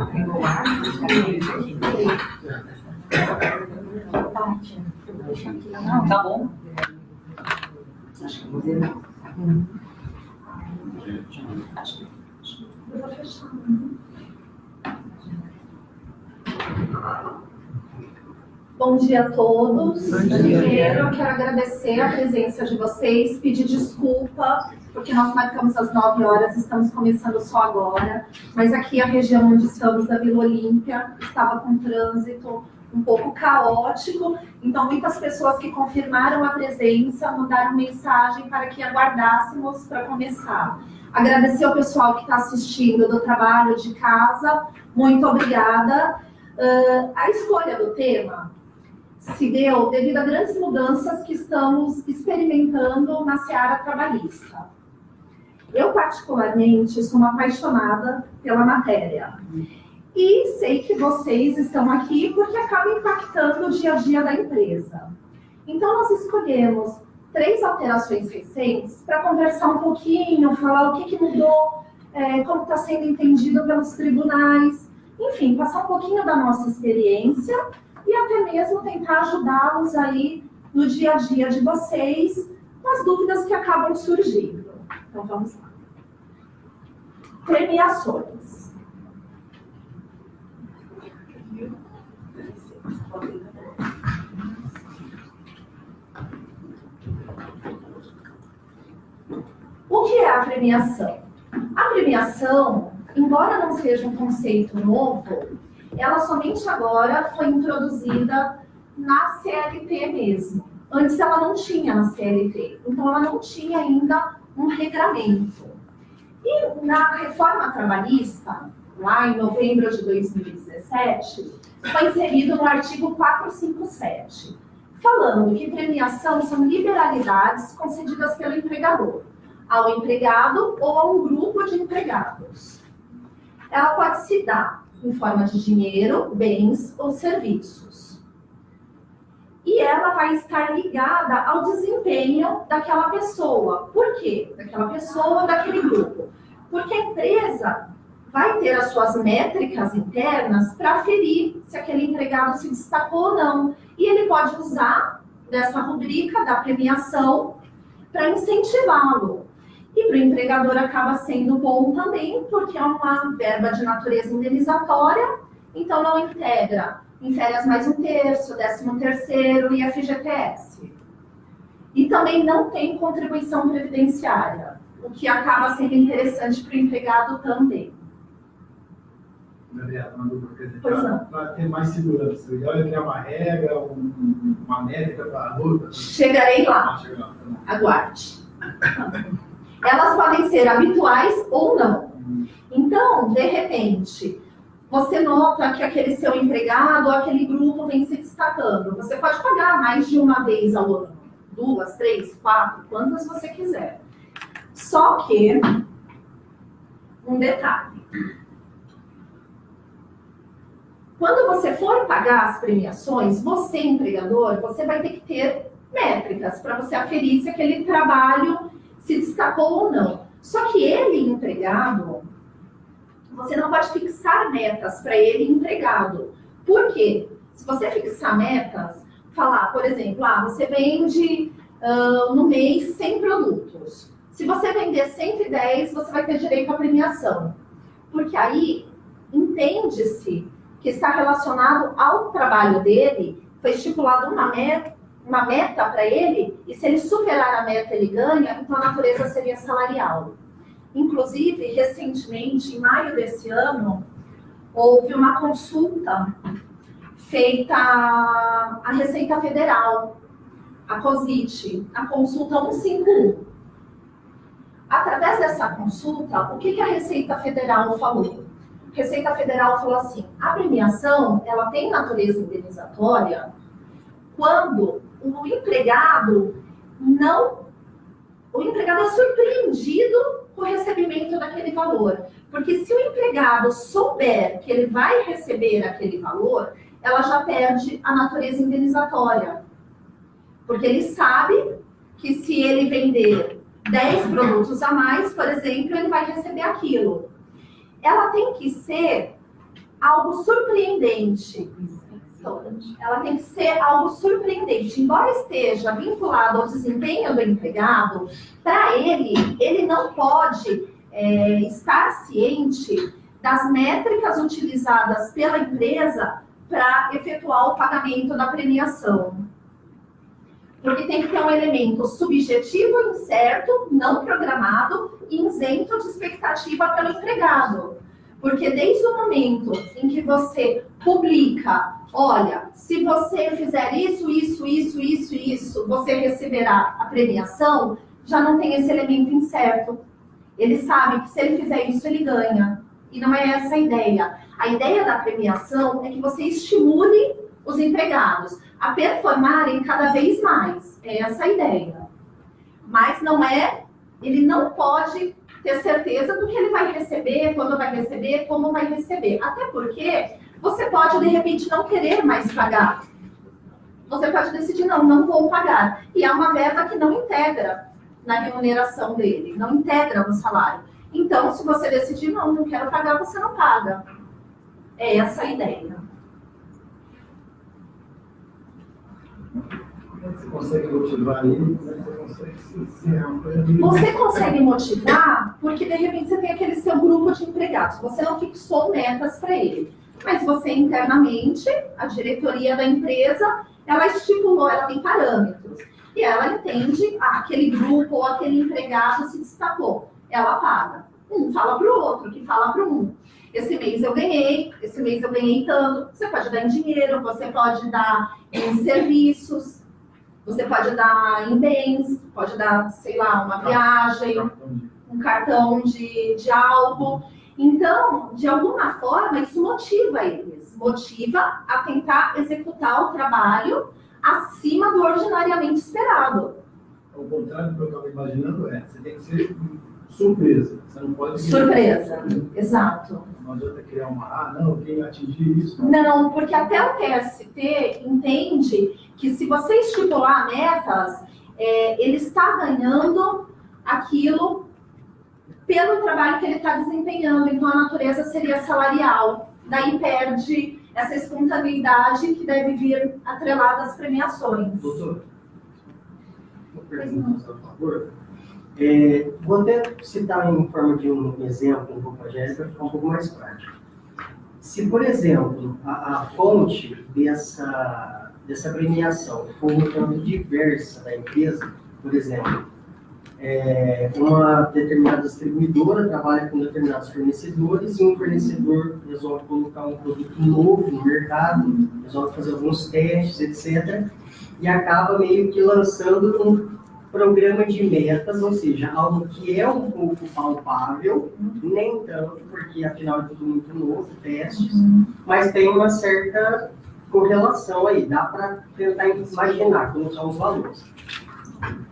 Tá bom. Bom dia a todos. Primeiro, eu quero agradecer a presença de vocês, pedir desculpa, porque nós marcamos às 9 horas, estamos começando só agora, mas aqui a região onde estamos, da Vila Olímpia, estava com trânsito um pouco caótico, então muitas pessoas que confirmaram a presença mandaram mensagem para que aguardássemos para começar. Agradecer ao pessoal que está assistindo do trabalho de casa, muito obrigada. A escolha do tema se deu devido a grandes mudanças que estamos experimentando na seara trabalhista. Eu, particularmente, sou uma apaixonada pela matéria. E sei que vocês estão aqui porque acaba impactando o dia a dia da empresa. Então, nós escolhemos 3 alterações recentes para conversar um pouquinho, falar o que mudou, como está sendo entendido pelos tribunais, enfim, passar um pouquinho da nossa experiência e até mesmo tentar ajudá-los aí no dia a dia de vocês, com as dúvidas que acabam surgindo. Então, vamos lá. Premiações. O que é a premiação? A premiação, embora não seja um conceito novo, ela somente agora foi introduzida na CLT mesmo. Antes ela não tinha na CLT, então ela não tinha ainda um regramento. E na reforma trabalhista, lá em novembro de 2017, foi inserido no artigo 457, falando que premiação são liberalidades concedidas pelo empregador ao empregado ou a um grupo de empregados. Ela pode se dar em forma de dinheiro, bens ou serviços. E ela vai estar ligada ao desempenho daquela pessoa. Por quê? Daquela pessoa ou daquele grupo. Porque a empresa vai ter as suas métricas internas para aferir se aquele empregado se destacou ou não. E ele pode usar dessa rubrica da premiação para incentivá-lo. E para o empregador acaba sendo bom também, porque é uma verba de natureza indenizatória, então não integra em férias mais 1/3, 13º e FGTS. E também não tem contribuição previdenciária, o que acaba sendo interessante para o empregado também. Gabriela, uma dúvida, para ter mais segurança, o ideal é criar uma regra, uma métrica para a luta? Chegarei lá. Aguarde. Elas podem ser habituais ou não. Então, de repente, você nota que aquele seu empregado ou aquele grupo vem se destacando. Você pode pagar mais de uma vez ao ano. 2, 3, 4, quantas você quiser. Só que, um detalhe. Quando você for pagar as premiações, você, empregador, você vai ter que ter métricas para você aferir se aquele trabalho se destacou ou não. Só que ele, empregado, você não pode fixar metas para ele, empregado. Por quê? Se você fixar metas, falar, por exemplo, você vende no mês 100 produtos. Se você vender 110, você vai ter direito à premiação. Porque aí, entende-se que está relacionado ao trabalho dele, foi estipulado uma meta para ele, e se ele superar a meta, ele ganha, então a natureza seria salarial. Inclusive, recentemente, em maio desse ano, houve uma consulta feita à Receita Federal, a COSIT, a consulta 151. Através dessa consulta, o que a Receita Federal falou? A Receita Federal falou assim, a premiação, ela tem natureza indenizatória quando o empregado é surpreendido com o recebimento daquele valor. Porque se o empregado souber que ele vai receber aquele valor, ela já perde a natureza indenizatória. Porque ele sabe que se ele vender 10 produtos a mais, por exemplo, ele vai receber aquilo. Ela tem que ser algo surpreendente. Ela tem que ser algo surpreendente. Embora esteja vinculado ao desempenho do empregado, para ele não pode estar ciente das métricas utilizadas pela empresa para efetuar o pagamento da premiação. Porque tem que ter um elemento subjetivo, incerto, não programado e isento de expectativa pelo empregado. Porque desde o momento em que você publica, olha, se você fizer isso, você receberá a premiação, já não tem esse elemento incerto. Ele sabe que se ele fizer isso, ele ganha. E não é essa a ideia. A ideia da premiação é que você estimule os empregados a performarem cada vez mais. É essa a ideia. Mas não é, ele não pode ter certeza do que ele vai receber, quando vai receber, como vai receber. Até porque você pode, de repente, não querer mais pagar. Você pode decidir, não vou pagar. E é uma verba que não integra na remuneração dele, não integra no salário. Então, se você decidir, não quero pagar, você não paga. É essa a ideia. Você consegue motivar ele? Você consegue motivar porque, de repente, você tem aquele seu grupo de empregados. Você não fixou metas para ele. Mas você, internamente, a diretoria da empresa, ela estipulou, ela tem parâmetros. E ela entende, aquele grupo ou aquele empregado se destacou. Ela paga. Um fala para o outro, que fala para um. Esse mês eu ganhei tanto. Você pode dar em dinheiro, você pode dar em serviços, você pode dar em bens, pode dar, sei lá, uma viagem, um cartão de algo. Então, de alguma forma, isso motiva eles. Motiva a tentar executar o trabalho acima do ordinariamente esperado. Ao contrário do que eu estava imaginando, você tem que ser surpresa. Você não pode... Surpresa, exato. Não adianta criar quem atingir isso... Não, porque até o TST entende que se você estipular metas, ele está ganhando aquilo pelo trabalho que ele está desempenhando. Então, a natureza seria salarial. Daí perde essa espontaneidade que deve vir atrelada às premiações. Doutor, uma pergunta, por favor. Vou até citar em forma de um exemplo um pouco agério para ficar um pouco mais prático. Se, por exemplo, a fonte dessa premiação for um tanto diversa da empresa, por exemplo, uma determinada distribuidora trabalha com determinados fornecedores e um fornecedor resolve colocar um produto novo no mercado, resolve fazer alguns testes, etc., e acaba meio que lançando um programa de metas, ou seja, algo que é um pouco palpável, nem tanto, porque afinal é tudo muito novo, testes, mas tem uma certa correlação aí, dá para tentar imaginar como são os valores.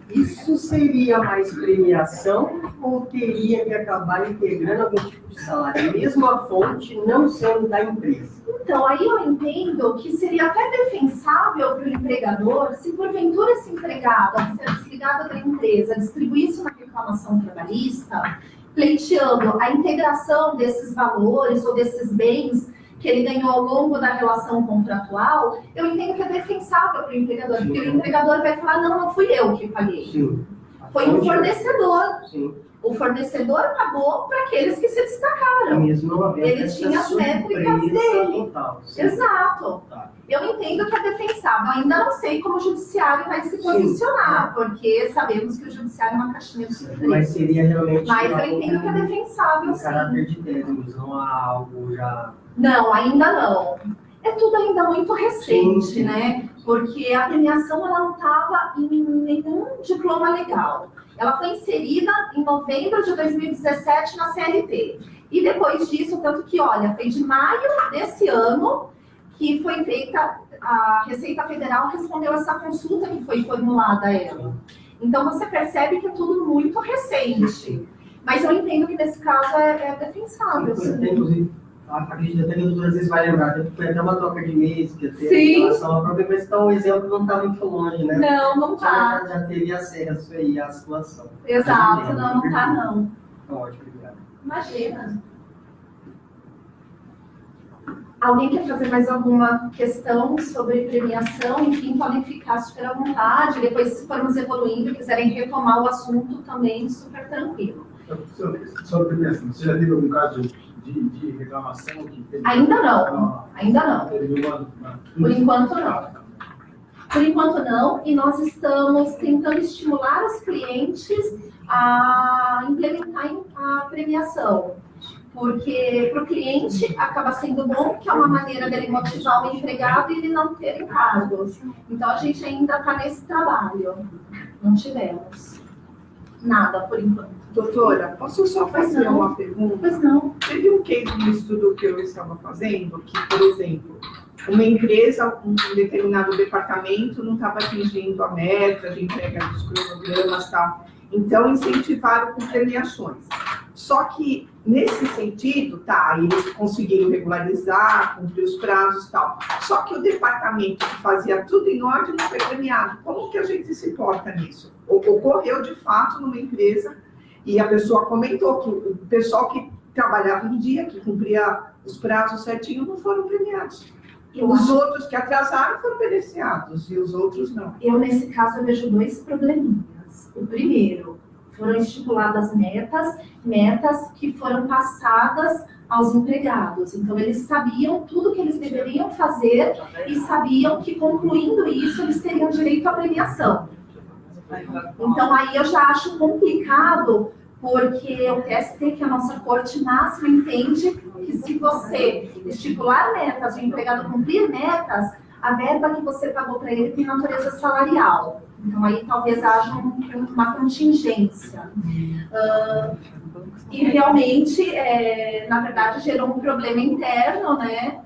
Isso seria mais premiação ou teria que acabar integrando algum tipo de salário, mesmo a fonte não sendo da empresa? Então, aí eu entendo que seria até defensável para o empregador, se porventura esse empregado, ao ser desligado da empresa, distribuir isso na reclamação trabalhista, pleiteando a integração desses valores ou desses bens que ele ganhou ao longo da relação contratual, eu entendo que é defensável para o empregador, porque o empregador vai falar, não fui eu que paguei. Sim. Foi um fornecedor. Sim. O fornecedor pagou para aqueles que se destacaram. Ele tinha as métricas dele. Total, exato. Tá. Eu entendo que é defensável. Ainda não sei como o judiciário vai se posicionar, porque sabemos que o judiciário é uma caixinha de surpresa. Mas seria realmente... Mas eu entendo que é defensável, sim. Caráter de termos, não há algo já... Não, ainda não. É tudo ainda muito recente, sim. né? Porque a premiação ela não estava em nenhum diploma legal. Ela foi inserida em novembro de 2017 na CLT. E depois disso, tanto que, olha, foi de maio desse ano que foi feita, a Receita Federal respondeu essa consulta que foi formulada a ela. Então, você percebe que é tudo muito recente. Mas eu entendo que nesse caso é defensável. Inclusive, acredito até que às vezes vai lembrar, foi até uma troca de mês, que teve em relação à própria questão, o exemplo não está muito longe, né? Não está. Já teve acesso aí à situação. Exato, não está não. Então, ótimo, obrigado. Imagina. Alguém quer fazer mais alguma questão sobre premiação? Enfim, podem ficar super à vontade. Depois, se formos evoluindo, quiserem retomar o assunto, também super tranquilo. Sobre premiação, você já teve algum caso de reclamação? Ainda não, ainda não. Por enquanto não. Por enquanto não, e nós estamos tentando estimular os clientes a implementar a premiação. Porque para o cliente acaba sendo bom, que é uma maneira dele motivar o empregado e ele não ter encargos. Então a gente ainda está nesse trabalho. Não tivemos nada por enquanto. Doutora, posso só fazer uma pergunta? Pois não. Teve um case no estudo que eu estava fazendo, que, por exemplo, uma empresa, um determinado departamento não estava atingindo a meta de entrega dos cronogramas e tal. Então, incentivaram com premiações. Só que, nesse sentido, eles conseguiram regularizar, cumprir os prazos e tal. Só que o departamento que fazia tudo em ordem não foi premiado. Como que a gente se porta nisso? Ocorreu, de fato, numa empresa, e a pessoa comentou que o pessoal que trabalhava em dia, que cumpria os prazos certinho, não foram premiados. Os outros que atrasaram foram beneficiados, e os outros não. Eu, nesse caso, eu vejo dois probleminhas. O primeiro, foram estipuladas metas que foram passadas aos empregados. Então, eles sabiam tudo que eles deveriam fazer e sabiam que, concluindo isso, eles teriam direito à premiação. Então, aí eu já acho complicado, porque o TST, que é a nossa corte máxima, entende que se você estipular metas e o empregado cumprir metas, a verba que você pagou para ele tem natureza salarial. Então, aí talvez haja uma contingência. E realmente, na verdade, gerou um problema interno, né?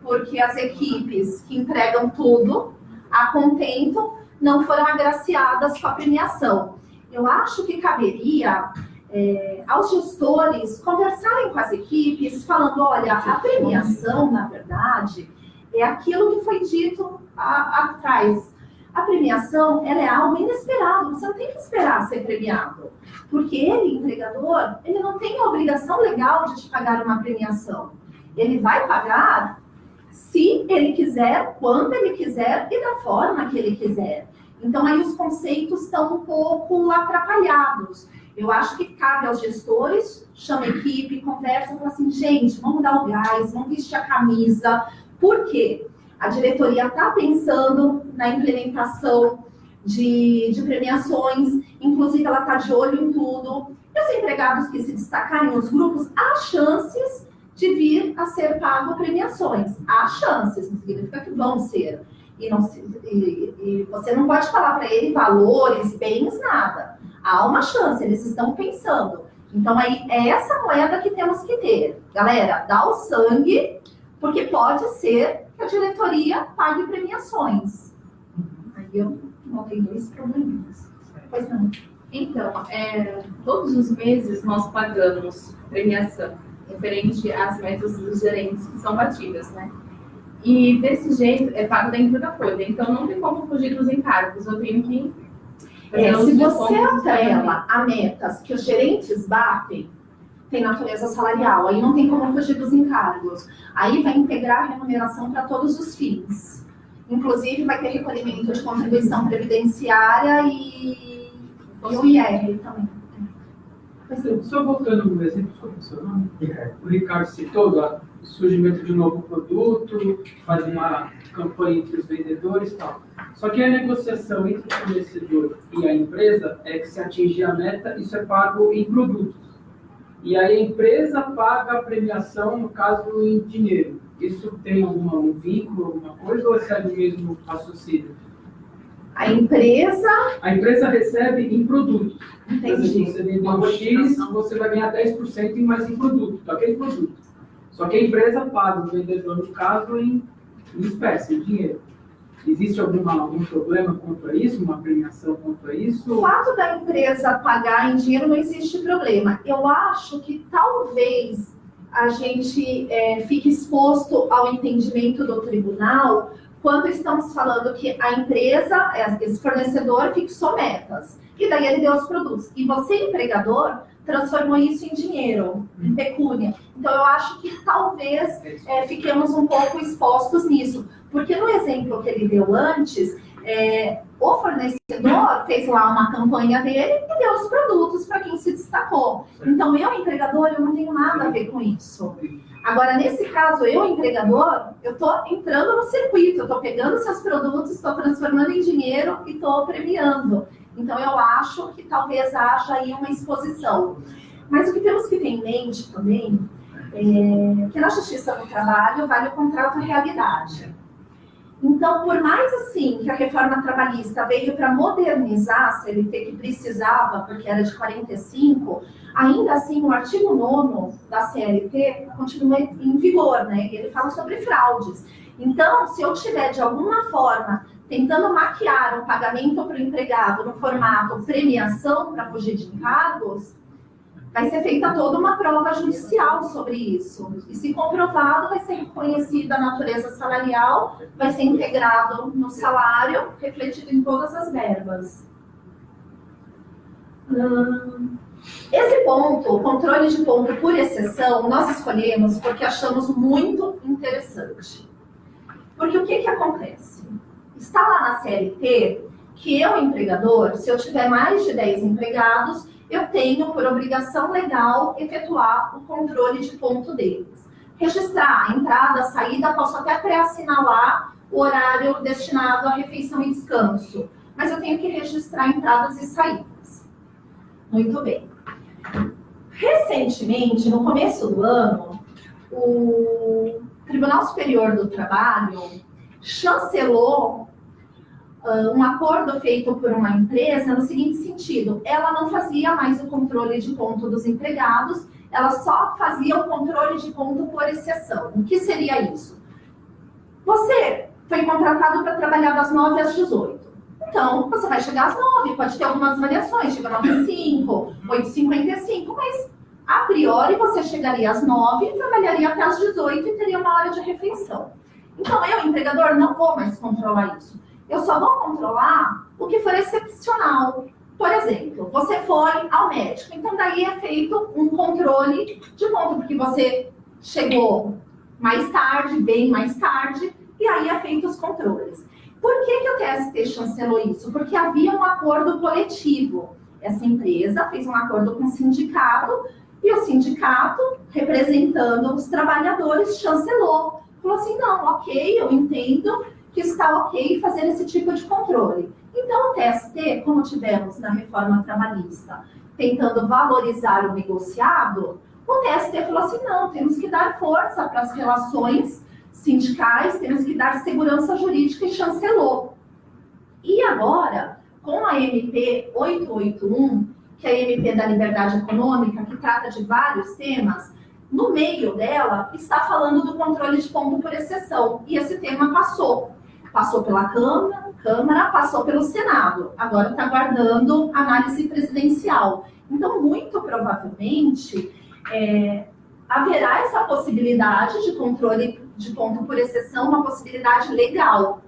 Porque as equipes que entregam tudo a contento não foram agraciadas com a premiação. Eu acho que caberia aos gestores conversarem com as equipes, falando, olha, a premiação, na verdade, é aquilo que foi dito atrás. A premiação, ela é algo inesperado, você não tem que esperar ser premiado. Porque ele, empregador, ele não tem a obrigação legal de te pagar uma premiação. Ele vai pagar se ele quiser, quando ele quiser e da forma que ele quiser. Então, aí os conceitos estão um pouco atrapalhados. Eu acho que cabe aos gestores, chama a equipe, conversa, fala assim, gente, vamos dar o gás, vamos vestir a camisa. Por quê? A diretoria está pensando na implementação de premiações, inclusive ela está de olho em tudo. E os empregados que se destacarem nos grupos, há chances de vir a ser pago premiações. Há chances, não significa que vão ser. E você não pode falar para ele valores, bens, nada. Há uma chance, eles estão pensando. Então, aí é essa moeda que temos que ter. Galera, dá o sangue, porque pode ser que a diretoria pague premiações. Aí eu notei dois probleminhas. Pois não. Então, todos os meses nós pagamos premiação referente às metas dos gerentes que são batidas, né? E desse jeito é pago dentro da folha. Então não tem como fugir dos encargos. Eu tenho que... se você atrela a metas que os gerentes batem, tem natureza salarial. Aí não tem como fugir dos encargos. Aí vai integrar a remuneração para todos os fins. Inclusive vai ter recolhimento de contribuição previdenciária e o IR também. Só voltando no exemplo, o Ricardo citou o surgimento de um novo produto, faz uma campanha entre os vendedores e tal. Só que a negociação entre o fornecedor e a empresa é que se atingir a meta, isso é pago em produtos. E aí a empresa paga a premiação, no caso, em dinheiro. Isso tem algum vínculo, alguma coisa, ou segue o mesmo raciocínio? A empresa recebe em produtos. Entendi. Você vendeu um X, você vai ganhar 10% em mais em produto, daquele produto. Só que a empresa paga o vendedor, no caso, em espécie, em dinheiro. Existe algum problema quanto a isso? Uma premiação quanto a isso? O fato da empresa pagar em dinheiro não existe problema. Eu acho que talvez a gente fique exposto ao entendimento do tribunal quando estamos falando que a empresa, esse fornecedor, fixou metas. E daí ele deu os produtos. E você, empregador, transformou isso em dinheiro, em pecúnia. Então, eu acho que talvez fiquemos um pouco expostos nisso. Porque no exemplo que ele deu antes, o fornecedor fez lá uma campanha dele e deu os produtos para quem se destacou. Então, eu, empregador, eu não tenho nada a ver com isso. Agora, nesse caso, eu, empregador, eu estou entrando no circuito, eu estou pegando seus produtos, estou transformando em dinheiro e estou premiando. Então, eu acho que talvez haja aí uma exposição. Mas o que temos que ter em mente também é que na Justiça do Trabalho vale o contrato à realidade. Então, por mais assim que a reforma trabalhista veio para modernizar a CLT que precisava, porque era de 45, ainda assim o artigo 9º da CLT continua em vigor, né? E ele fala sobre fraudes. Então, se eu tiver de alguma forma tentando maquiar um pagamento para o empregado no formato premiação para fugir de encargos, vai ser feita toda uma prova judicial sobre isso. E se comprovado, vai ser reconhecida a natureza salarial, vai ser integrado no salário, refletido em todas as verbas. Esse ponto, o controle de ponto por exceção, nós escolhemos porque achamos muito interessante. Porque o que acontece? Está lá na CLT que eu, empregador, se eu tiver mais de 10 empregados, eu tenho por obrigação legal efetuar o controle de ponto deles. Registrar a entrada, a saída, posso até pré-assinalar o horário destinado à refeição e descanso, mas eu tenho que registrar entradas e saídas. Muito bem. Recentemente, no começo do ano, o Tribunal Superior do Trabalho chancelou um acordo feito por uma empresa no seguinte sentido: ela não fazia mais o controle de ponto dos empregados, ela só fazia o controle de ponto por exceção. O que seria isso? Você foi contratado para trabalhar das 9 às 18. Então, você vai chegar às 9, pode ter algumas variações, chega às 9h05, 8h55, mas a priori você chegaria às 9, trabalharia até às 18 e teria uma hora de refeição. Então, eu, empregador, não vou mais controlar isso. Eu só vou controlar o que for excepcional. Por exemplo, você foi ao médico, então daí é feito um controle de ponto, porque você chegou mais tarde, bem mais tarde, e aí é feito os controles. Por que o TST chancelou isso? Porque havia um acordo coletivo. Essa empresa fez um acordo com o sindicato, e o sindicato, representando os trabalhadores, chancelou. Falou assim, não, ok, eu entendo que está ok fazer esse tipo de controle. Então, o TST, como tivemos na reforma trabalhista, tentando valorizar o negociado, o TST falou assim, não, temos que dar força para as relações sindicais, temos que dar segurança jurídica e chancelou. E agora, com a MP 881, que é a MP da Liberdade Econômica, que trata de vários temas, no meio dela está falando do controle de ponto por exceção, e esse tema passou. Passou pela Câmara, passou pelo Senado. Agora está aguardando análise presidencial. Então, muito provavelmente, haverá essa possibilidade de controle de ponto por exceção, uma possibilidade legal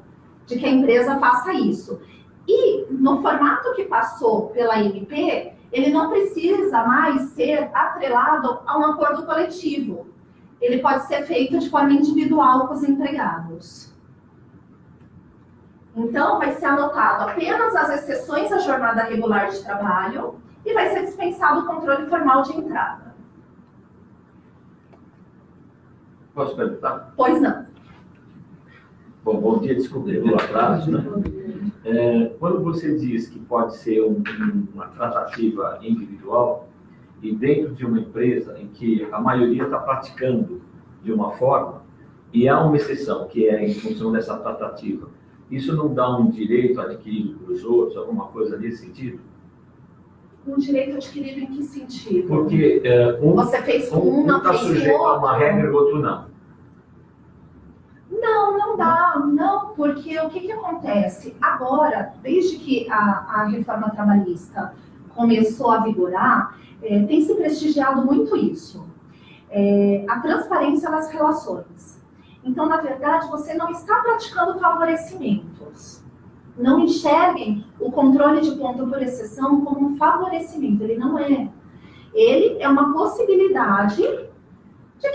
de que a empresa faça isso. E, no formato que passou pela MP, ele não precisa mais ser atrelado a um acordo coletivo. Ele pode ser feito de forma individual com os empregados. Então, vai ser anotado apenas as exceções à jornada regular de trabalho e vai ser dispensado o controle formal de entrada. Posso perguntar? Pois não. Bom dia, desculpe pelo atraso, né? Quando você diz que pode ser uma tratativa individual e dentro de uma empresa em que a maioria está praticando de uma forma e há uma exceção que é em função dessa tratativa, isso não dá um direito adquirido para os outros, alguma coisa nesse sentido? Um direito adquirido em que sentido? Porque você fez um não está fez sujeito a uma outro. regra e o outro não. Não dá, não, porque o que acontece? Agora, desde que a reforma trabalhista começou a vigorar, tem se prestigiado muito isso. A transparência nas relações. Então, na verdade, você não está praticando favorecimentos. Não enxerguem o controle de ponto por exceção como um favorecimento. Ele não é. Ele é uma possibilidade de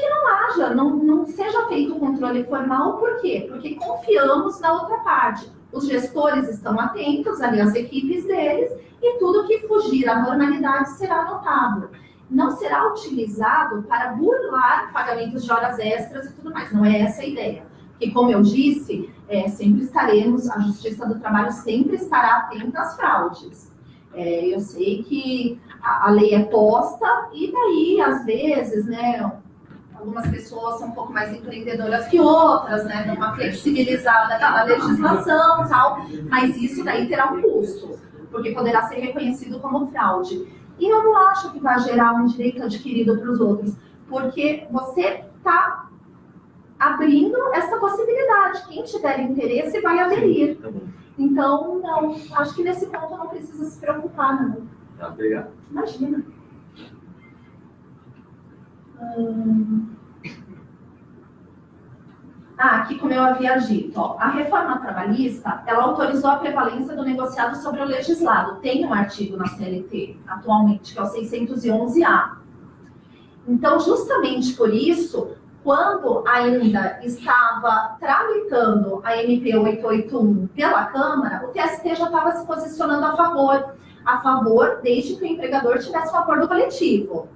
não seja feito o controle formal, por quê? Porque confiamos na outra parte. Os gestores estão atentos, ali as equipes deles, e tudo que fugir à normalidade será anotado. Não será utilizado para burlar pagamentos de horas extras e tudo mais. Não é essa a ideia. Porque, como eu disse, sempre estaremos, a Justiça do Trabalho sempre estará atenta às fraudes. Eu sei que a lei é posta, e daí, às vezes, né, algumas pessoas são um pouco mais empreendedoras que outras, né, dão uma flexibilizada na legislação e tal, mas isso daí terá um custo, porque poderá ser reconhecido como fraude. E eu não acho que vai gerar um direito adquirido para os outros, porque você está abrindo essa possibilidade. Quem tiver interesse vai aderir. Então, não, acho que nesse ponto não precisa se preocupar, não. Tá, obrigado. Imagina. Aqui como eu havia dito, ó, a reforma trabalhista, ela autorizou a prevalência do negociado sobre o legislado. Tem um artigo na CLT, atualmente, que é o 611-A. Então, justamente por isso, quando ainda estava tramitando a MP 881 pela Câmara, o TST já estava se posicionando a favor, desde que o empregador tivesse um acordo coletivo.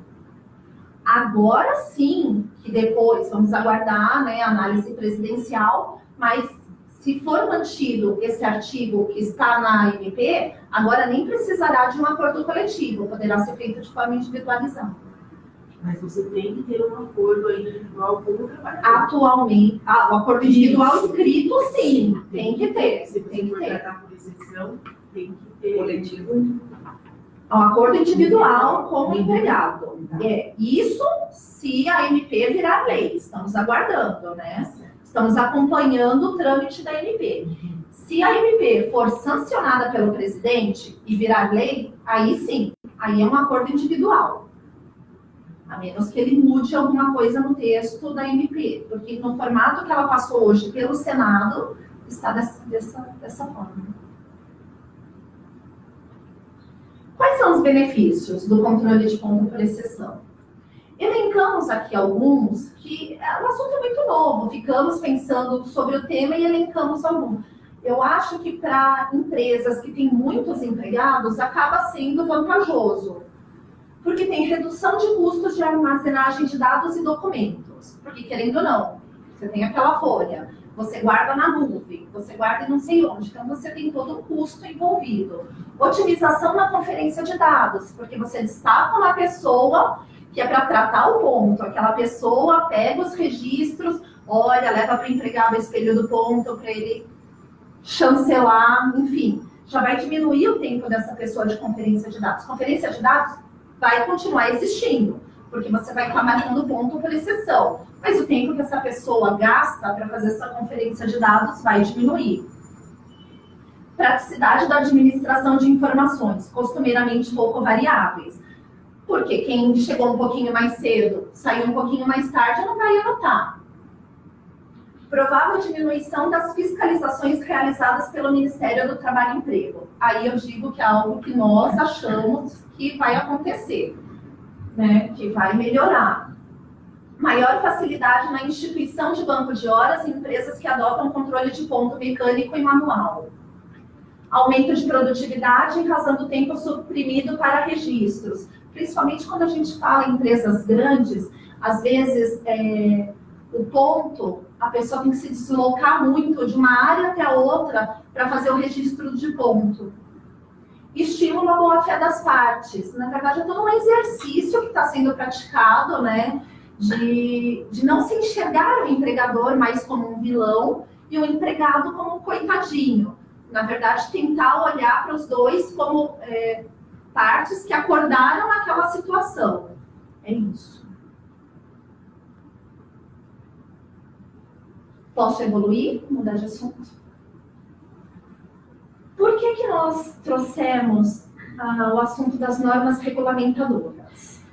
Agora sim, que depois vamos aguardar, né, a análise presidencial, mas se for mantido esse artigo que está na MP, agora nem precisará de um acordo coletivo, poderá ser feito de forma individualizada. Mas você tem que ter um acordo aí individual com o trabalhador. Atualmente, o acordo individual escrito, sim, tem que ter. Se você for tratar por exceção, tem que ter coletivo. Um acordo individual com o empregado. Isso se a MP virar lei. Estamos aguardando, né? Estamos acompanhando o trâmite da MP. Se a MP for sancionada pelo presidente e virar lei, aí sim, aí é um acordo individual. A menos que ele mude alguma coisa no texto da MP. Porque no formato que ela passou hoje pelo Senado, está dessa forma. Quais são os benefícios do controle de ponto por exceção? Elencamos aqui alguns que o assunto é muito novo, ficamos pensando sobre o tema e elencamos alguns. Eu acho que para empresas que têm muitos empregados, acaba sendo vantajoso, porque tem redução de custos de armazenagem de dados e documentos. Porque, querendo ou não, você tem aquela folha, você guarda na nuvem, você guarda em não sei onde, então você tem todo um custo envolvido. Otimização na conferência de dados, porque você destaca uma pessoa que é para tratar o ponto, aquela pessoa pega os registros, olha, leva para o empregado esse período ponto para ele chancelar, enfim, já vai diminuir o tempo dessa pessoa de conferência de dados. Conferência de dados vai continuar existindo, porque você vai estar marcando ponto por exceção, mas o tempo que essa pessoa gasta para fazer essa conferência de dados vai diminuir. Praticidade da administração de informações, costumeiramente pouco variáveis. Porque quem chegou um pouquinho mais cedo, saiu um pouquinho mais tarde, não vai anotar. Provável diminuição das fiscalizações realizadas pelo Ministério do Trabalho e Emprego. Aí eu digo que é algo que nós achamos que vai acontecer, né? Que vai melhorar. Maior facilidade na instituição de banco de horas em empresas que adotam controle de ponto mecânico e manual. Aumento de produtividade em razão do tempo suprimido para registros. Principalmente quando a gente fala em empresas grandes, às vezes o ponto, a pessoa tem que se deslocar muito de uma área até a outra para fazer o registro de ponto. Estimula a boa-fé das partes. Na verdade, é todo um exercício que está sendo praticado, né? De não se enxergar o empregador mais como um vilão e o empregado como um coitadinho. Na verdade, tentar olhar para os dois como partes que acordaram aquela situação. É isso. Posso evoluir? Mudar de assunto? Por que nós trouxemos o assunto das normas regulamentadoras?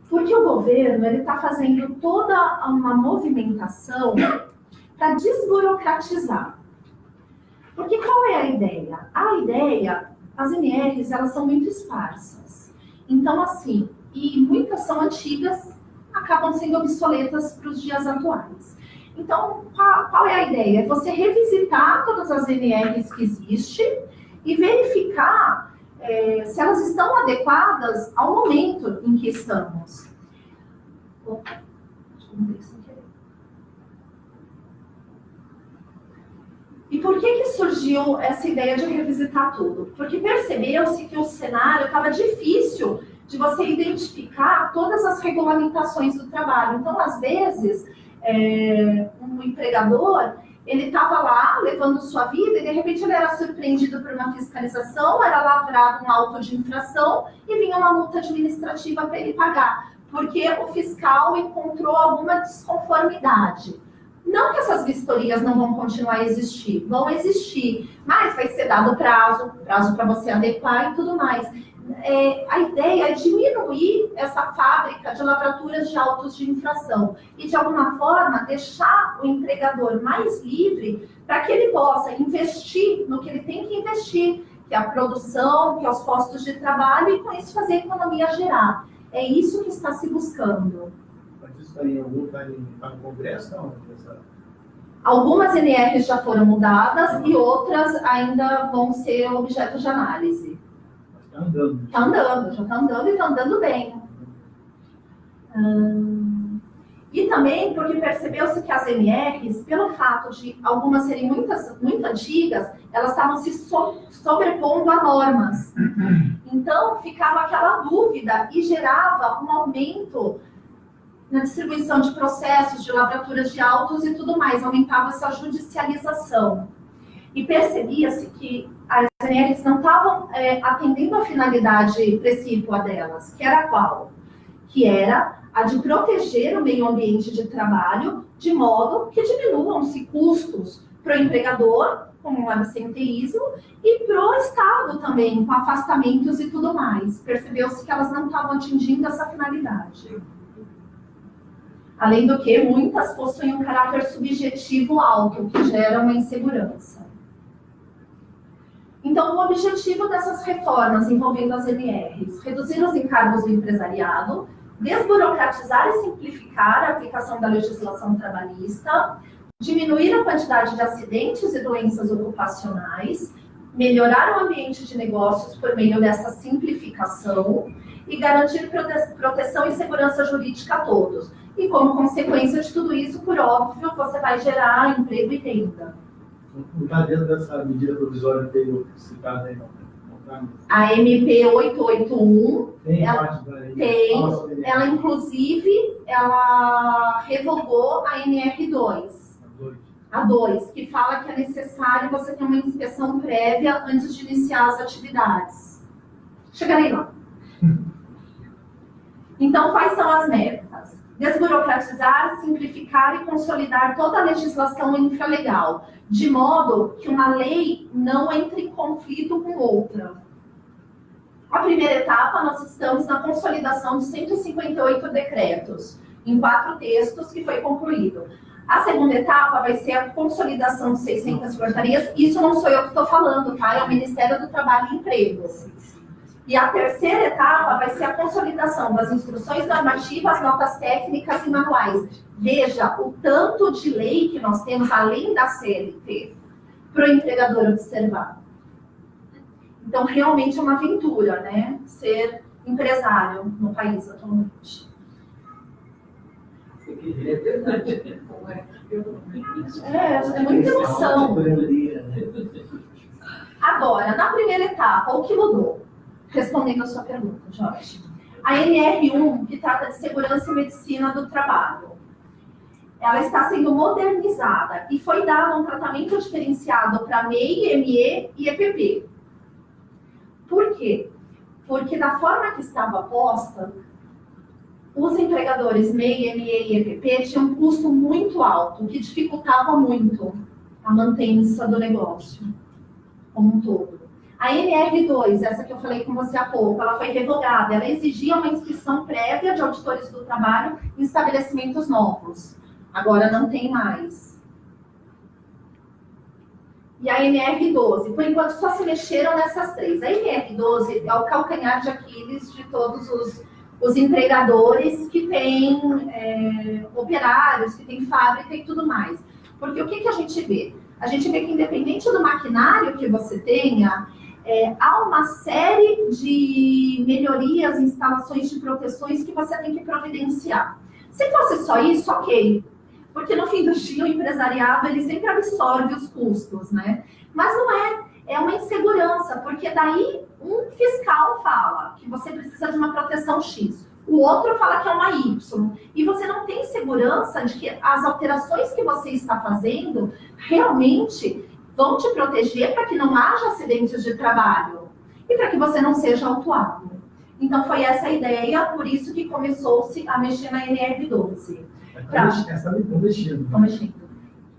Porque o governo está fazendo toda uma movimentação para desburocratizar. Porque qual é a ideia? A ideia, as MRs, elas são muito esparsas. Então, assim, e muitas são antigas, acabam sendo obsoletas para os dias atuais. Então, qual é a ideia? É você revisitar todas as NRs que existem e verificar se elas estão adequadas ao momento em que estamos. Opa, deixa eu ver sem querer. E por que surgiu essa ideia de revisitar tudo? Porque percebeu-se que o cenário estava difícil de você identificar todas as regulamentações do trabalho. Então, às vezes, um empregador, ele estava lá levando sua vida e, de repente, ele era surpreendido por uma fiscalização, era lavrado um auto de infração e vinha uma multa administrativa para ele pagar, porque o fiscal encontrou alguma desconformidade. Não que essas vistorias não vão continuar a existir, vão existir, mas vai ser dado prazo para você adequar e tudo mais. A ideia é diminuir essa fábrica de lavraturas de autos de infração e, de alguma forma, deixar o empregador mais livre para que ele possa investir no que ele tem que investir, que é a produção, que é os postos de trabalho, e com isso fazer a economia gerar. É isso que está se buscando. Mas isso aí está no Congresso, não? Algumas NRs já foram mudadas e outras ainda vão ser objeto de análise. Está andando. Está andando, já está andando e está andando bem. E também porque percebeu-se que as NRs, pelo fato de algumas serem muito antigas, elas estavam se sobrepondo a normas. Então, ficava aquela dúvida e gerava um aumento na distribuição de processos, de lavraturas de autos e tudo mais, aumentava essa judicialização. E percebia-se que as NRs não estavam atendendo a finalidade precípua delas, que era qual? Que era a de proteger o meio ambiente de trabalho de modo que diminuam-se custos para o empregador, como o absenteísmo, e para o Estado também, com afastamentos e tudo mais. Percebeu-se que elas não estavam atingindo essa finalidade. Além do que, muitas possuem um caráter subjetivo alto, o que gera uma insegurança. Então, o objetivo dessas reformas envolvendo as NRs, reduzir os encargos do empresariado, desburocratizar e simplificar a aplicação da legislação trabalhista, diminuir a quantidade de acidentes e doenças ocupacionais, melhorar o ambiente de negócios por meio dessa simplificação e garantir proteção e segurança jurídica a todos. E como consequência de tudo isso, por óbvio, você vai gerar emprego e renda. Não está dentro dessa medida provisória que eu citada aí, não. A MP 881, Tem ela, parte da ela inclusive, ela revogou a NR2, a 2, que fala que é necessário você ter uma inspeção prévia antes de iniciar as atividades. Chegarei lá. Então, quais são as metas? Desburocratizar, simplificar e consolidar toda a legislação infralegal, de modo que uma lei não entre em conflito com outra. A primeira etapa, nós estamos na consolidação de 158 decretos, em 4 textos, que foi concluído. A segunda etapa vai ser a consolidação de 600 portarias. Isso não sou eu que estou falando, tá? É o Ministério do Trabalho e Emprego. E a terceira etapa vai ser a consolidação das instruções normativas, notas técnicas e manuais. Veja o tanto de lei que nós temos, além da CLT, para o empregador observar. Então, realmente é uma aventura, né? Ser empresário no país atualmente. É verdade. É muita emoção. Agora, na primeira etapa, o que mudou? Respondendo a sua pergunta, Jorge. A NR1, que trata de segurança e medicina do trabalho, ela está sendo modernizada e foi dado um tratamento diferenciado para MEI, ME e EPP. Por quê? Porque da forma que estava posta, os empregadores MEI, ME e EPP tinham um custo muito alto, que dificultava muito a mantença do negócio como um todo. A NR2, essa que eu falei com você há pouco, ela foi revogada. Ela exigia uma inscrição prévia de auditores do trabalho em estabelecimentos novos. Agora não tem mais. E a NR12, por enquanto só se mexeram nessas 3. A NR12 é o calcanhar de Aquiles de todos os empregadores que têm operários, que têm fábrica e tudo mais. Porque o que a gente vê? A gente vê que independente do maquinário que você tenha, há uma série de melhorias, instalações de proteções que você tem que providenciar. Se fosse só isso, ok. Porque no fim do dia o empresariado ele sempre absorve os custos, né? Mas não é uma insegurança, porque daí um fiscal fala que você precisa de uma proteção X, o outro fala que é uma Y, e você não tem segurança de que as alterações que você está fazendo realmente vão te proteger para que não haja acidentes de trabalho e para que você não seja autuado. Então foi essa a ideia, por isso que começou-se a mexer na NR12. Estão mexendo.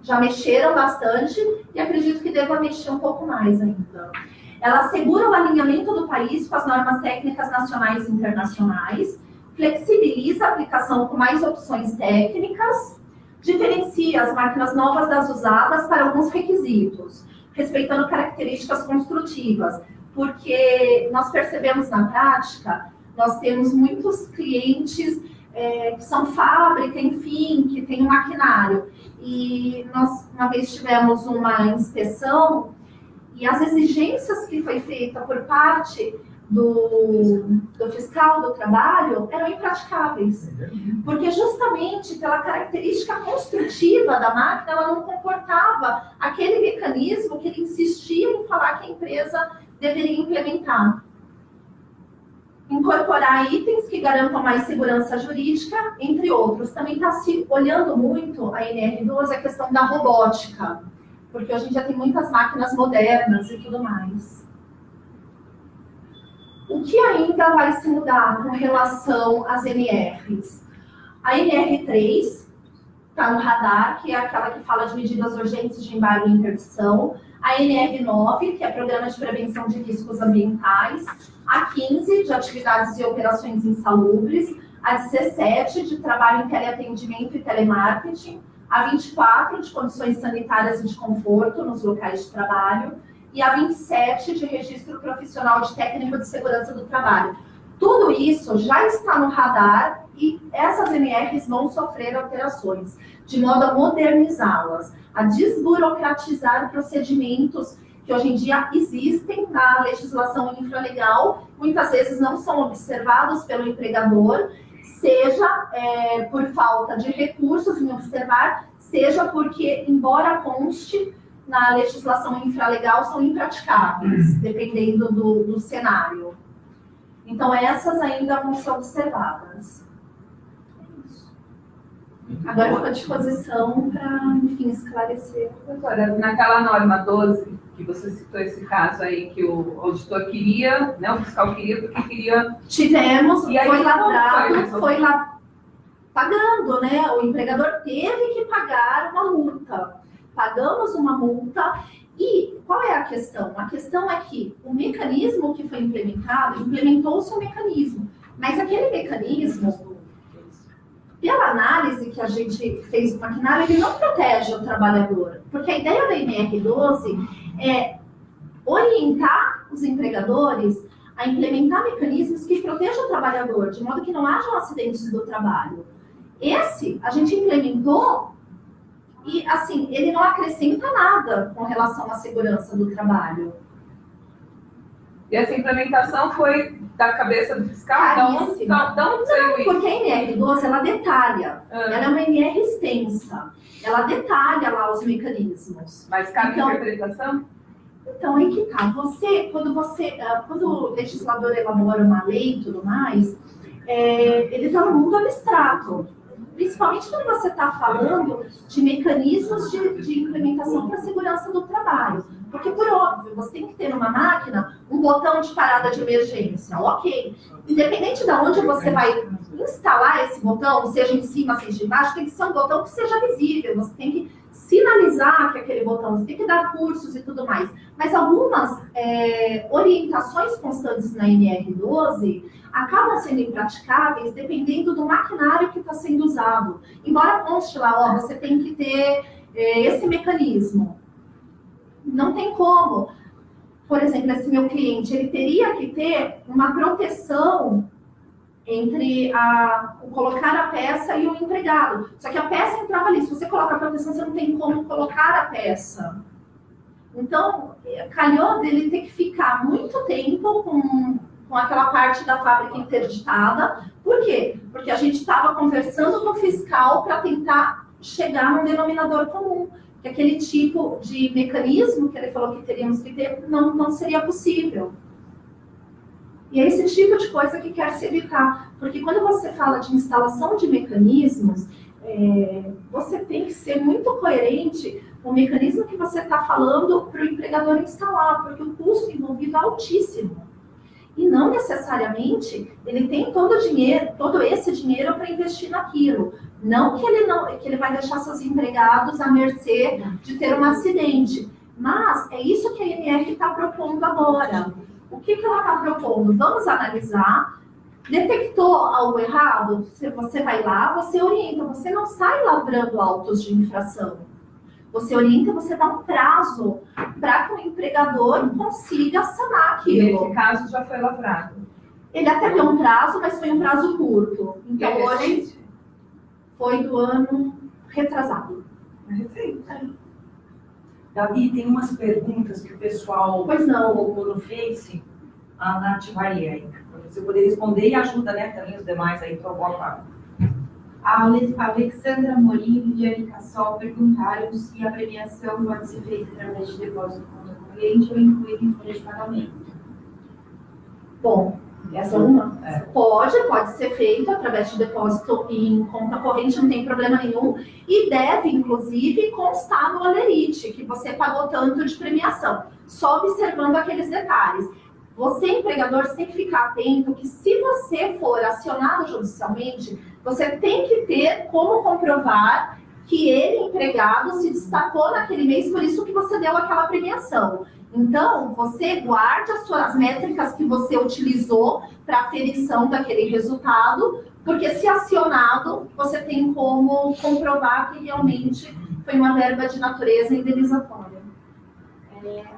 Já mexeram bastante e acredito que deva mexer um pouco mais ainda. Ela assegura o alinhamento do país com as normas técnicas nacionais e internacionais, flexibiliza a aplicação com mais opções técnicas, diferencia as máquinas novas das usadas para alguns requisitos, respeitando características construtivas, porque nós percebemos na prática, nós temos muitos clientes que são fábrica, enfim, que tem um maquinário. E nós, uma vez, tivemos uma inspeção e as exigências que foi feita por parte do fiscal do trabalho eram impraticáveis. Porque justamente pela característica construtiva da máquina, ela não comportava aquele mecanismo que ele insistia em falar que a empresa deveria implementar. Incorporar itens que garantam mais segurança jurídica, entre outros. Também está se olhando muito a NR12 a questão da robótica, porque hoje em dia tem muitas máquinas modernas e tudo mais. O que ainda vai se mudar com relação às NRs? A NR3 está no radar, que é aquela que fala de medidas urgentes de embargo e interdição. A NR9, que é Programa de Prevenção de Riscos Ambientais. A 15, de Atividades e Operações Insalubres. A 17, de Trabalho em Teleatendimento e Telemarketing. A 24, de Condições Sanitárias e de Conforto nos locais de trabalho. E a 27, de Registro Profissional de Técnico de Segurança do Trabalho. Tudo isso já está no radar e essas NRs vão sofrer alterações, de modo a modernizá-las, a desburocratizar procedimentos que hoje em dia existem na legislação infralegal, muitas vezes não são observados pelo empregador, seja por falta de recursos em observar, seja porque, embora conste na legislação infralegal, são impraticáveis, dependendo do cenário. Então, essas ainda vão ser observadas. Agora fico à disposição para, enfim, esclarecer. Doutora, naquela norma 12, que você citou esse caso aí, que o auditor queria, né, o fiscal queria, porque queria... Tivemos, e aí, foi lavrado, foi lá pagando, né? O empregador teve que pagar uma multa. Pagamos uma multa. E qual é a questão? A questão é que o mecanismo que foi implementado, implementou-se um mecanismo, mas aquele mecanismo, pela análise que a gente fez do maquinário, ele não protege o trabalhador, porque a ideia da NR12 é orientar os empregadores a implementar mecanismos que protejam o trabalhador, de modo que não hajam acidentes do trabalho. Esse, a gente implementou e, assim, ele não acrescenta nada com relação à segurança do trabalho. E essa implementação foi da cabeça do fiscal? Caríssima. Não, porque a NR12, ela detalha. Ela é uma NR extensa. Ela detalha lá os mecanismos. Mas cabe interpretação? Então, aí que tá. Quando o legislador elabora uma lei e tudo mais, ele está no mundo abstrato. Principalmente quando você está falando de mecanismos de implementação para a segurança do trabalho. Porque, por óbvio, você tem que ter numa máquina um botão de parada de emergência, ok. Independente de onde você vai instalar esse botão, seja em cima, seja embaixo, tem que ser um botão que seja visível. Você tem que sinalizar que aquele botão, você tem que dar cursos e tudo mais. Mas algumas orientações constantes na NR12 acabam sendo impraticáveis dependendo do maquinário que está sendo usado. Embora conste lá, você tem que ter esse mecanismo. Não tem como. Por exemplo, esse meu cliente, ele teria que ter uma proteção entre o colocar a peça e o empregado. Só que a peça entrava ali. Se você coloca a proteção, você não tem como colocar a peça. Então, calhou dele ter que ficar muito tempo com aquela parte da fábrica interditada. Por quê? Porque a gente estava conversando com o fiscal para tentar chegar num denominador comum. Que aquele tipo de mecanismo que ele falou que teríamos que ter não seria possível. E é esse tipo de coisa que quer se evitar. Porque quando você fala de instalação de mecanismos, você tem que ser muito coerente com o mecanismo que você está falando para o empregador instalar, porque o custo envolvido é altíssimo. E não necessariamente ele tem todo esse dinheiro para investir naquilo. Não que ele vai deixar seus empregados à mercê de ter um acidente. Mas é isso que a ANR está propondo agora. O que ela está propondo? Vamos analisar. Detectou algo errado? Você vai lá, você orienta. Você não sai lavrando autos de infração. Você orienta, você dá um prazo para que o empregador consiga sanar aquilo. Nesse caso já foi lavrado. Ele até deu um prazo, mas foi um prazo curto. Então hoje foi do ano retrasado. Recente. Gabi, tem umas perguntas que o pessoal colocou no Face. A Nath vai aí. Para você poder responder e ajuda, né, também os demais aí, por boa parte. A Alexandra Morim e a Erika Sol perguntaram se a premiação pode ser feita através de depósito em conta corrente ou incluída em folha de pagamento. Bom, essa é uma. Pode ser feito através de depósito em conta corrente, não tem problema nenhum. E deve, inclusive, constar no Alerite, que você pagou tanto de premiação. Só observando aqueles detalhes. Você, empregador, você tem que ficar atento que se você for acionado judicialmente, você tem que ter como comprovar que ele, empregado, se destacou naquele mês, por isso que você deu aquela premiação. Então, você guarde as métricas que você utilizou para aferição daquele resultado, porque se acionado, você tem como comprovar que realmente foi uma verba de natureza indenizatória.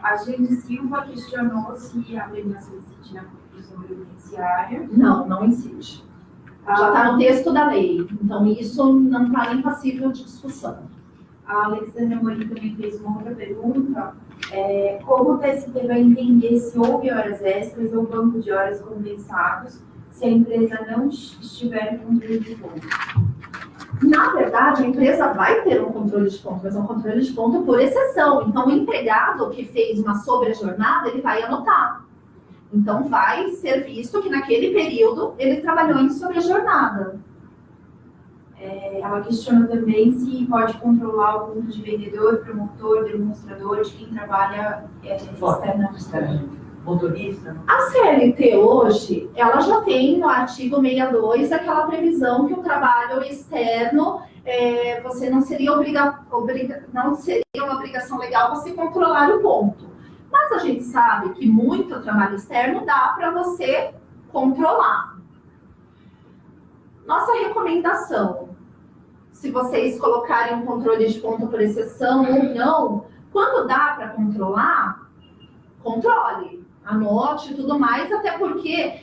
A Gente Silva questionou se a premiação incide na contribuição previdenciária. Não incide. Já está no texto da lei, então isso não está nem passível de discussão. A Alexandra Morim também fez uma outra pergunta. Como o TST vai entender se houve horas extras ou banco de horas compensados se a empresa não estiver com controle de ponto? Na verdade, a empresa vai ter um controle de ponto, mas é um controle de ponto por exceção. Então, o empregado que fez uma sobrejornada, ele vai anotar. Então, vai ser visto que naquele período ele trabalhou em sobrejornada. Ela questiona também se pode controlar o ponto de vendedor, promotor, demonstrador, de quem trabalha externamente. Motorista. A CLT hoje, ela já tem no artigo 62 aquela previsão que o trabalho externo, você não seria não seria uma obrigação legal você controlar o ponto. Mas a gente sabe que muito trabalho externo dá para você controlar. Nossa recomendação, se vocês colocarem um controle de ponto por exceção ou não, quando dá para controlar, controle. Anote e tudo mais, até porque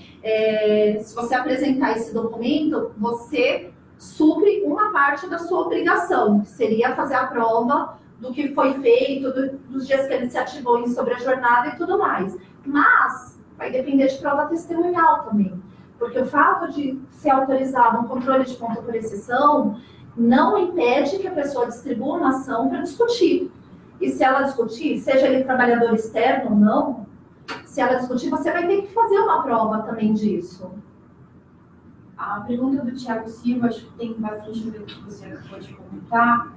se você apresentar esse documento, você supre uma parte da sua obrigação, que seria fazer a prova do que foi feito, dos dias que ele se ativou em sobrejornada e tudo mais. Mas vai depender de prova testemunhal também, porque o fato de ser autorizado um controle de ponto por exceção não impede que a pessoa distribua uma ação para discutir. E se ela discutir, seja ele trabalhador externo ou não, se ela discutir, você vai ter que fazer uma prova também disso. A pergunta do Thiago Silva, acho que tem bastante a ver com o que você acabou de comentar,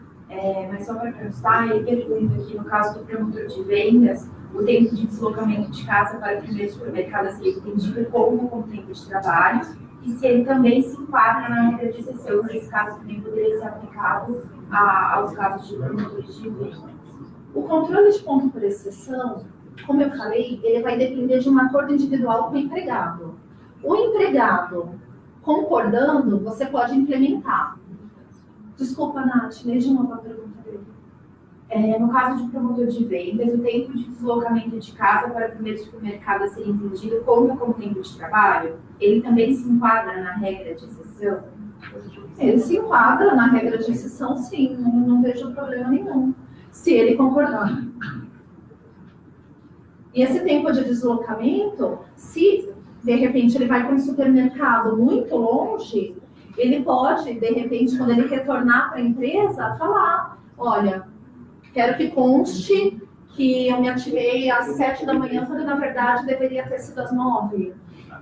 mas só para constar, ele pergunta aqui, no caso do promotor de vendas, o tempo de deslocamento de casa para o primeiro supermercado seria entendido como tempo de trabalho, e se ele também se enquadra na regra de exceção, se esse caso também poderia ser aplicado aos casos de promotores de vendas. O controle de ponto por exceção, como eu falei, ele vai depender de um acordo individual com o empregado. O empregado concordando, você pode implementar. Desculpa, Nath, lê de novo a pergunta dele. No caso de promotor de vendas, o tempo de deslocamento de casa para o primeiro supermercado a ser entendido conta como tempo de trabalho? Ele também se enquadra na regra de exceção? Ele se enquadra na regra de exceção, sim, não vejo problema nenhum, se ele concordar. E esse tempo de deslocamento, se de repente ele vai para um supermercado muito longe, ele pode, de repente, quando ele retornar para a empresa, falar, olha, quero que conste que eu me ativei às 7 da manhã, quando na verdade deveria ter sido às 9.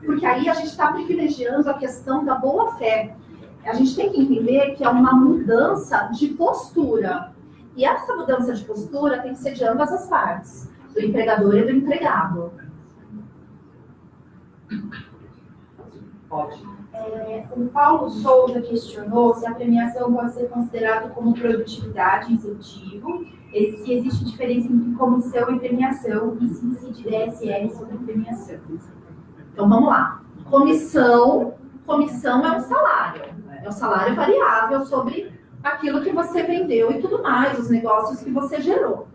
Porque aí a gente está privilegiando a questão da boa-fé. A gente tem que entender que é uma mudança de postura. E essa mudança de postura tem que ser de ambas as partes, do empregador e do empregado. Pode. O Paulo Souza questionou se a premiação pode ser considerada como produtividade, incentivo, e se existe diferença entre comissão e premiação, e se incide DSR sobre premiação. Então vamos lá. Comissão é um salário. É um salário variável sobre aquilo que você vendeu e tudo mais, os negócios que você gerou.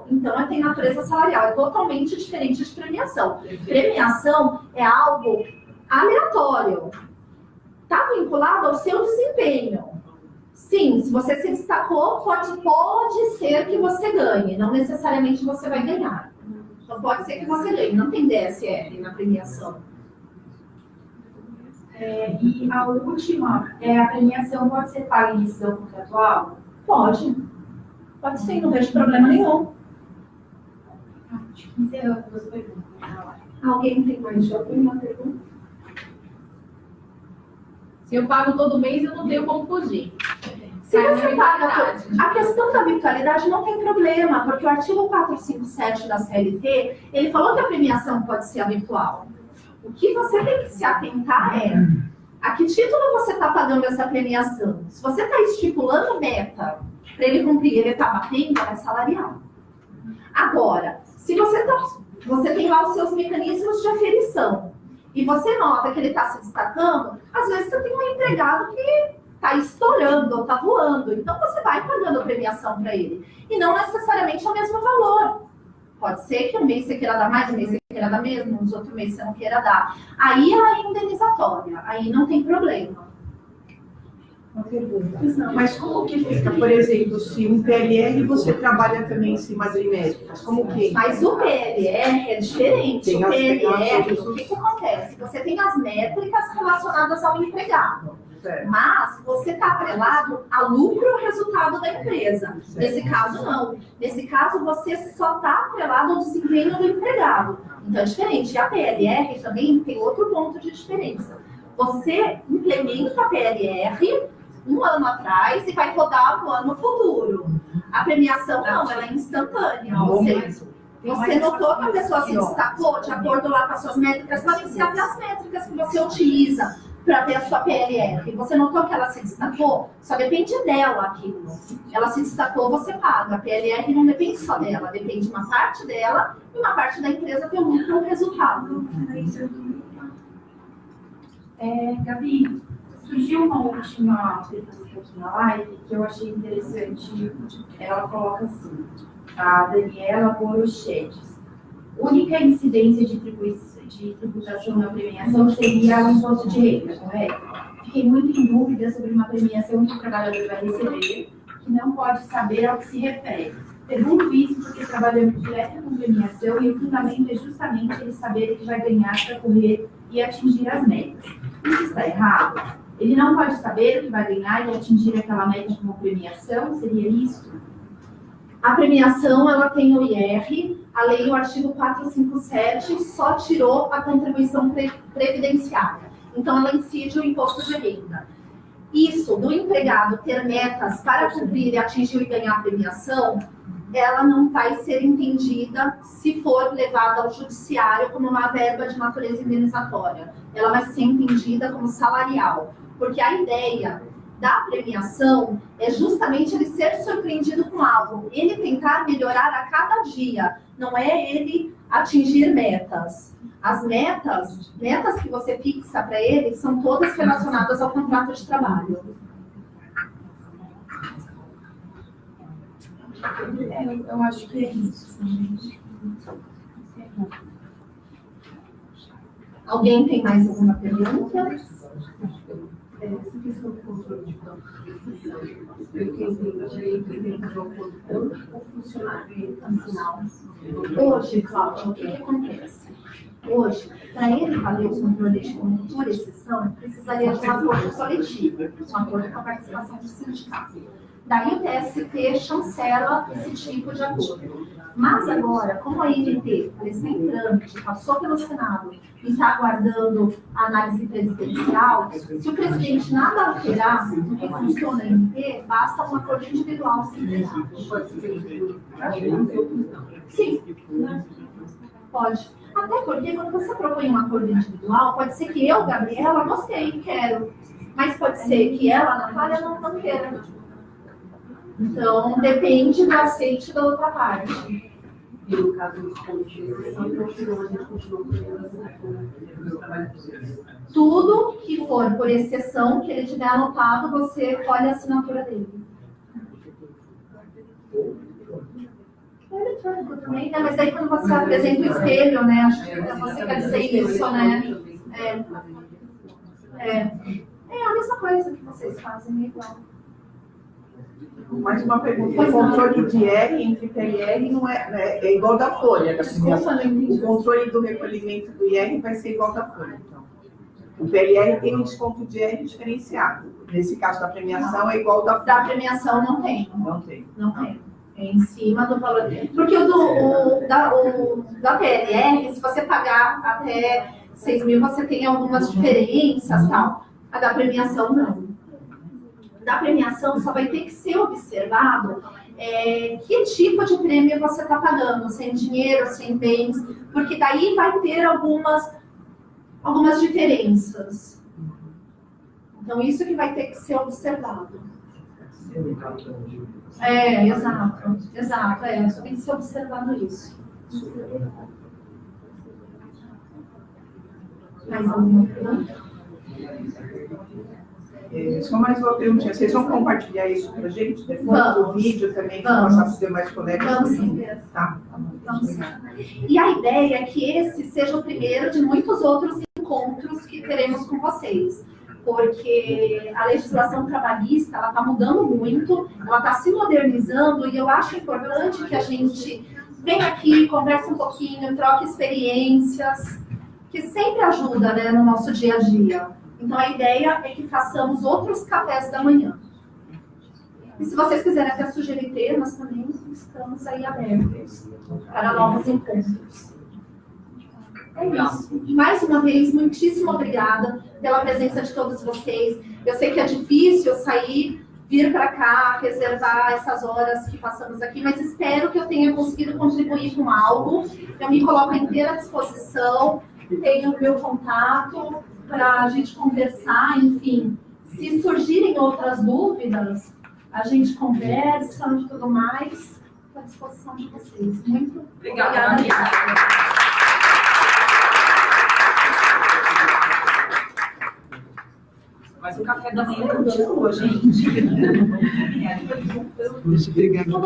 Então, tem natureza salarial, é totalmente diferente de premiação. Premiação é algo aleatório. Está vinculado ao seu desempenho. Sim, se você se destacou, pode ser que você ganhe. Não necessariamente você vai ganhar. Então, pode ser que você ganhe. Não tem DSR na premiação. E a última, a premiação pode ser paga em decisão contratual? Pode sim, não vejo problema nenhum. Encerrando as perguntas. Alguém tem mais alguma pergunta? Se eu pago todo mês, eu não tenho como fugir. Se você paga, a questão da virtualidade não tem problema, porque o artigo 457 da CLT, ele falou que a premiação pode ser habitual. O que você tem que se atentar é a que título você está pagando essa premiação. Se você está estipulando meta para ele cumprir, ele está batendo, é salarial. Agora, se você tem lá os seus mecanismos de aferição e você nota que ele está se destacando, às vezes você tem um empregado que está estourando ou está voando, então você vai pagando a premiação para ele. E não necessariamente o mesmo valor. Pode ser que um mês você queira dar mais, um mês você queira dar menos, nos outros meses você não queira dar. Aí ela é indenizatória, aí não tem problema. Uma pergunta. Mas como que fica, por exemplo, se um PLR você trabalha também em cima de métricas? Como que? Mas o PLR é diferente. Tem o as PLR, o que acontece? Você tem as métricas relacionadas ao empregado. Certo. Mas você está atrelado a lucro ou resultado da empresa. Certo. Nesse caso, não. Nesse caso, você só está atrelado ao desempenho do empregado. Então, é diferente. E a PLR também tem outro ponto de diferença. Você implementa a PLR um ano atrás e vai rodar no ano futuro. A premiação não, ela é instantânea. Você notou que a pessoa se destacou de acordo lá com as suas métricas, podem ser até as métricas que você utiliza para ver a sua PLR. Você notou que ela se destacou? Só depende dela aquilo. Ela se destacou, você paga. A PLR não depende só dela, depende de uma parte dela e uma parte da empresa que lucro o resultado. Gabi, surgiu uma última pergunta aqui na live que eu achei interessante. Ela coloca assim, a Daniela Borochetes. Única incidência de tributação na premiação seria o imposto de renda, correto? Fiquei muito em dúvida sobre uma premiação que o trabalhador vai receber, que não pode saber ao que se refere. Pergunto isso porque trabalhamos direto com premiação e o fundamento é justamente ele saber que vai ganhar para correr e atingir as metas. Isso está errado? Ele não pode saber o que vai ganhar e atingir aquela meta como premiação? Seria isso? A premiação, ela tem o IR, a lei, o artigo 457, só tirou a contribuição previdenciária. Então, ela incide o imposto de renda. Isso, do empregado ter metas para cumprir e atingir e ganhar a premiação, ela não vai ser entendida se for levada ao judiciário como uma verba de natureza indenizatória. Ela vai ser entendida como salarial, porque a ideia da premiação é justamente ele ser surpreendido com algo, ele tentar melhorar a cada dia, não é ele atingir metas. As metas que você fixa para ele são todas relacionadas ao contrato de trabalho. Eu acho que é isso. Alguém tem mais alguma pergunta? Essa questão do controle de campo, eu tenho direito dentro do acordo com o funcionário assinar. Hoje, Cláudia, o que acontece? Hoje, para ele valer o controle de campo por exceção, precisaria de um acordo coletivo, um acordo com a participação do sindicato. Daí o TST chancela esse tipo de acordo. Mas agora, como a INT está em trâmite, passou pelo Senado e está aguardando a análise presidencial, se o presidente nada alterar do que funciona a INT, basta um acordo individual sindical. Sim, pode. Até porque quando você propõe um acordo individual, pode ser que eu, Gabriela, gostei, quero. Mas pode ser que ela, Natália, não queira. Então, depende do aceite da outra parte. E no caso dos pontos de exceção, então, a gente continua com Tudo que for por exceção, que ele tiver anotado, você colhe a assinatura dele. É eletrônico também, né? Mas aí quando você apresenta o espelho, né? Acho que você quer dizer isso, né? É a mesma coisa que vocês fazem, é igual. Mais uma pergunta. O controle de R entre PLR não é igual da folha. Desculpa, não entendi. O controle do recolhimento do IR vai ser igual da folha. Então. O PLR tem um desconto de R diferenciado. Nesse caso da premiação é igual da folha. Da premiação não tem. Não tem. Não tem. É em cima do valor. Porque da PLR, se você pagar até 6 mil, você tem algumas diferenças, tal. A da premiação, não. Da premiação só vai ter que ser observado que tipo de prêmio você está pagando, se em dinheiro, se em bens, porque daí vai ter algumas diferenças. Então, isso que vai ter que ser observado. Exato, só tem que ser observado isso. Mais alguma pergunta? Só mais uma perguntinha. Vocês vão compartilhar isso para a gente depois do vídeo também, para passar para os demais colegas? Vamos sim. Tá. Vamos sim. E a ideia é que esse seja o primeiro de muitos outros encontros que teremos com vocês. Porque a legislação trabalhista ela está mudando muito, ela está se modernizando e eu acho importante que a gente venha aqui, converse um pouquinho, troque experiências, que sempre ajuda, né, no nosso dia a dia. Então, a ideia é que façamos outros cafés da manhã. E se vocês quiserem até sugerir temas também, estamos aí abertos para novos encontros. É isso. Mais uma vez, muitíssimo obrigada pela presença de todos vocês. Eu sei que é difícil sair, vir para cá, reservar essas horas que passamos aqui, mas espero que eu tenha conseguido contribuir com algo. Eu me coloco à inteira disposição, tenho o meu contato para a gente conversar, enfim. Se surgirem outras dúvidas, a gente conversa e tudo mais. Estou à disposição de vocês. Muito obrigada. Mas o café da manhã continua, gente. Deixa eu pegar aqui uma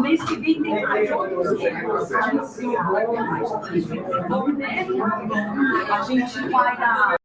Mês que vem tem mais outros temas. A gente vai dar